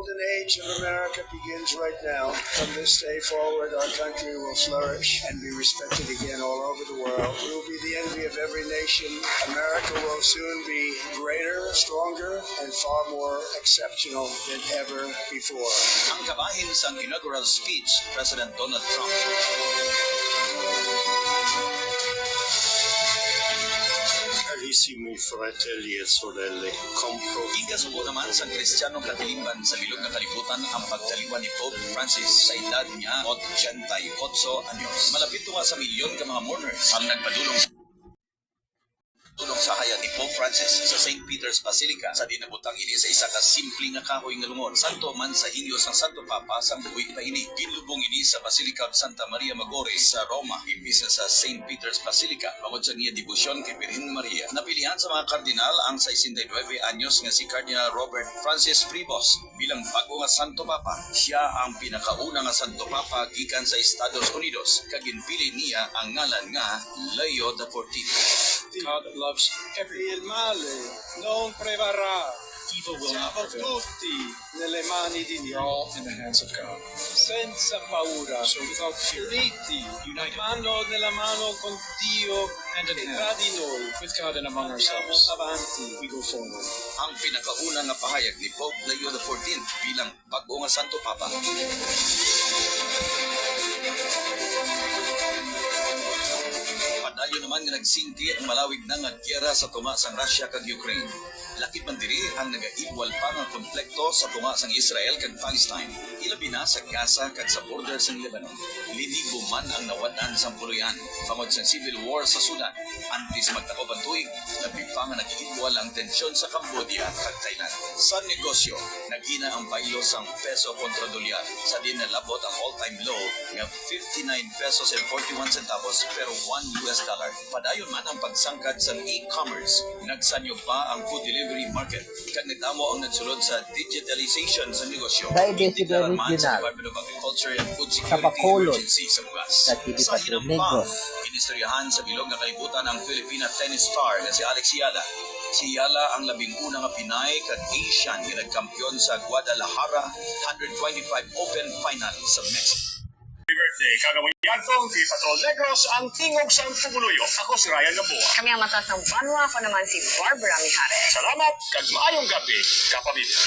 golden age of America begins right now. From this day forward, our country will flourish and be respected again all over the world. We will be the envy of every nation. America will soon be greater, stronger, and far more exceptional than ever before. Ang kabahin sa inaugural speech, President Donald Trump. Carissimi fratelli e sorelle, compro. Igasubo naman sa Kristiyanong katilimban sa bilog na kalibutan ang pagtaliwan ni Pope Francis sa edad niya 88 anyos. Malapit nga sa milyon ka mga mourners ang nagpadulong sa hayag ni Pope Francis sa St. Peter's Basilica sa dinabutang ini sa isa ka simple nga kahoy nga lungon. Santo man sa hinyos ng Santo Papa sang buhi pa ini. Ginlubong ini sa Basilica of Santa Maria Maggiore sa Roma, imbis na sa St. Peter's Basilica. Bangod sa niya debosyon kay Birhen Maria. Napilihan sa mga kardinal ang 69 anyos nga si Cardinal Robert Francis Prevost bilang bago nga Santo Papa. Siya ang pinakauna nga Santo Papa gikan sa Estados Unidos. Kaginpili niya ang ngalan nga Leo XIV. God loves every male non prevarrà. Evil will not Siamo prevail. tutti nelle mani di We Dio, are all in the hands of God. senza paura, So without fear, uniti, united mano nella mano con Dio hand in e hand tra di noi, with God and among andiamo ourselves, avanti. we go forward. Ang pinakauna nga pahayag ni Pope Leo XIV bilang bago nga Santo Papa. Padayon naman nga nagsingki ang malawig na nga gyera sa tunga sang Russia kag Ukraine. Lakip man diri ang nagaibwal pa nga konflikto sa tunga sang Israel kag Palestine. Ilabi na sa Gaza kag sa border sang Lebanon. Linibo man ang nawadan sang puluyan tungod sa civil war sa Sudan. Antes magtakop ang tuig, labi pa nga nag-ibwal ang tensyon sa Cambodia kag Thailand. Sa negosyo, naghina ang baylo sang peso kontra dolyar. Sa din nalabot ang all-time low nga 59 pesos and 41 centavos pero 1 US dollar. Padayon man ang pagsangkad sa e-commerce. Nagsanyo pa ang food delivery market. Kag nagdamo ang nagsulod sa digitalization sa negosyo. Dahil basic Ideklara man sa original Department of Agriculture and Food sa Security Bacolod Emergency sa bugas. sa TV Sa Patrol hinampang, Negros. inistoryahan sa bilog na kalibutan ang Filipina tennis star na si Alex Yala. Si Yala ang labing una nga Pinay kag Asian nga nagkampiyon sa Guadalajara 125 Open Final sa Mexico. Birthday, kagawayan si Patrol Negros, ang tingog sang Puguluyo. Ako si Ryan Gamboa. Kami ang mata ng Banwa, ako naman si Barbara Mijares. Salamat, kag maayong gabi, kapamilya.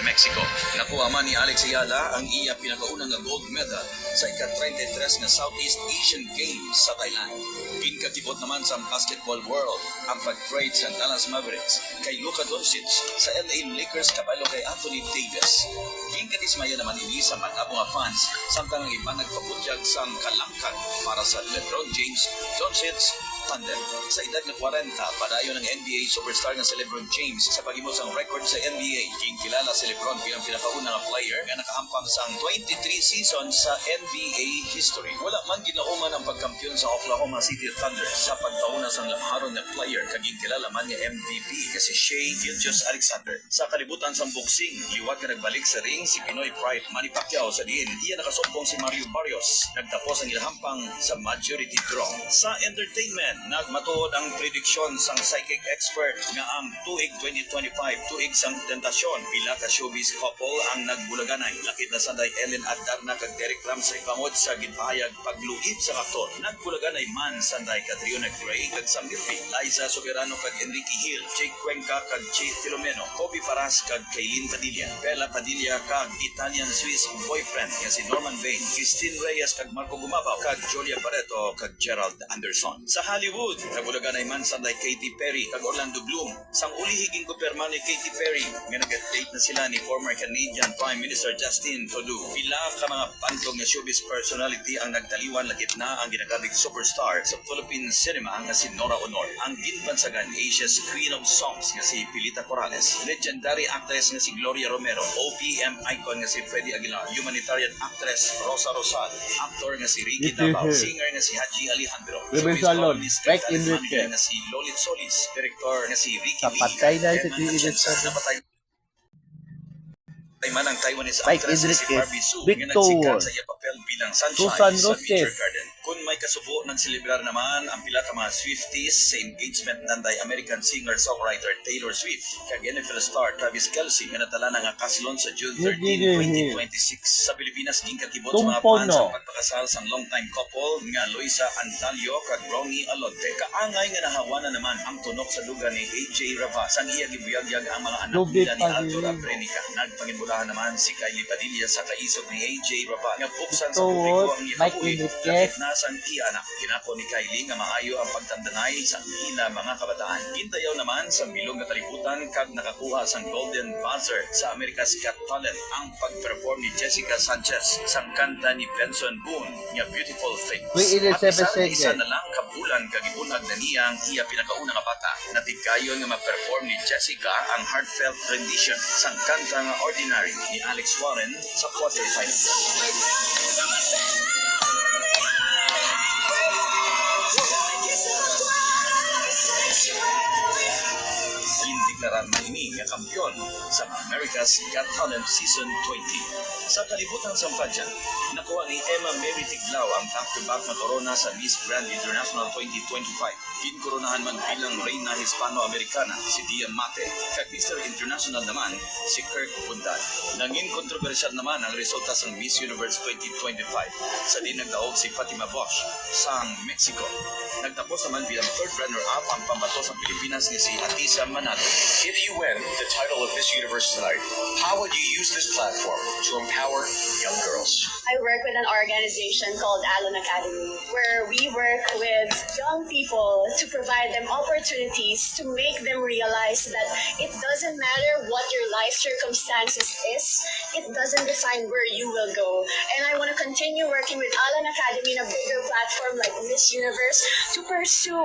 Mexico. Nakuha man ni Alex Ayala ang iya pinakaunang nga gold medal sa ika-33 nga Southeast Asian Games sa Thailand. Ginkatibot naman sa basketball world ang pag-trade sa Dallas Mavericks kay Luka Doncic sa LA Lakers kabalo kay Anthony Davis. Ginkatismaya naman ini sa matabo nga fans samtang ang iba nagpabutyag sang kalangkag para sa LeBron James Doncic tandem. Sa edad na 40, padayon ng NBA superstar nga si LeBron James sa paghimo sang record sa NBA. Ginkilala si LeBron bilang pinakauna nga player nga nakahampang sang 23 season sa NBA history. Wala man ginauman ang pagkampiyon sa Oklahoma City Thunder sa pagtauna sang lamharon nga player kag ginkilala man nga MVP kasi Shea Gilgeous-Alexander. Sa kalibutan sang boxing, liwat nga nagbalik sa ring si Pinoy Pride Manny Pacquiao sa diin. Iya nakasumpong si Mario Barrios. Nagtapos ang ilahampang sa majority draw. Sa entertainment, nagmatuod ang prediksyon sang psychic expert nga ang tuig 2025 tuig sang tentasyon. Pila ka showbiz couple ang nagbulaganay. Lakit na sanday Ellen Adarna kag Derek Ramsey bangod sa ginpahayag pagluhit sa aktor. Nagbulaganay man sanday Catriona Gray kag Sam Murphy, Liza Soberano kag Enrique Hill, Jake Cuenca kag Jay Filomeno, Kobe Paras kag Kaylin Padilla, Bella Padilla kag Italian-Swiss boyfriend nga si Norman Bain, Christine Reyes kag Marco Gumabaw kag Julia Barreto kag Gerald Anderson. Sa Hollywood, nagbulaganay man sanday Katy Perry kag Orlando Bloom. Sang uli higing kumpirma ni Katy Perry nga nag-date na sila ni former Canadian Prime Minister Justin Trudeau. Pila ka mga pantong nga showbiz personality ang nagtaliwan lagit na ang ginagabig superstar sa Philippine cinema nga si Nora Honor. Ang ginbansagan Asia's Queen of Songs nga si Pilita Corrales, legendary actress nga si Gloria Romero, OPM icon nga si Freddie Aguilar, humanitarian actress Rosa Rosal, actor nga si Ricky Davao, singer nga si Haji Alejandro, Ruben showbiz Salon, columnist Mike kag talent Enrique. manager nga si Lolit Solis, director nga si Ricky Lee, Napatay na si Herman T.E. Atienza, Descano. napatay ay man ang Taiwanese Mike actress nga si Enriquez, Barbie Sue nga Victor, nagsikat sa iya papel bilang Sunshine Susan sa Beecher Roses, Garden. Kung may kasubo, nagselebrar naman ang pila ka mga Swifties sa engagement nanday American singer-songwriter Taylor Swift kag NFL star Travis Kelce nga natala na nga kaslon sa June 13, 2026. Sa Pilipinas, ginkatibot sa mga Tumpon, fans no? ang pagpakasal sang longtime couple nga Luisa Antalio kag Ronnie Alonte. Kaangay nga nahawanan naman ang tunok sa duga ni AJ Rava sang iya gibuyagyag ang mga anak Lubit nila ni pa Aldo rin. Abrenica. Nagpangibulahan naman si Kylie Padilla sa kaisog ni AJ Rava nga buksan sa Tuod, publiko ang Mike ikabuhi Enriquez. na sang iya-anak. Hinako ni Kylie nga maayo ang pagtandanay sa ila mga kabataan. Hintayaw naman sa bilog na kalibutan kag nakakuha sang Golden Buzzer sa America's Got Talent ang pag-perform ni Jessica Sanchez sang kanta ni Benson Boone nga Beautiful Things. Wait, it is At isa 7 isa seconds. na lang kabulan kagibunag na niya ang iya pinakauna nga bata. Natigkayon nga ma-perform ni Jessica ang heartfelt rendition sang kanta nga Ordinary ni Alex Warren sa quarterfinals. Indeklarado na ini nga kampiyon sa America's Got Talent Season 20. Sa kalibutan sa pageant, nakuha ni Emma Mary Tiglao ang back-to-back na korona sa Miss Grand International 2025. Kinkoronahan man bilang Reina Hispano-Americana si Dia Mate, kag Mr. International naman si Kirk Bundan. Nangin kontrobersyal naman ang resulta sa Miss Universe 2025 sa dinagdaog si Fatima Bosch sa Mexico. Nagtapos naman bilang third runner-up ang pambato sa Pilipinas ni si Atisa Manalo. If you win the title of Miss Universe tonight, how would you use this platform to empower young girls? I work with an organization called Allen Academy, where we work with young people to provide them opportunities to make them realize that it doesn't matter what your life circumstances is, it doesn't define where you will go. And I want to continue working with Allen Academy in a bigger platform like Miss Universe to pursue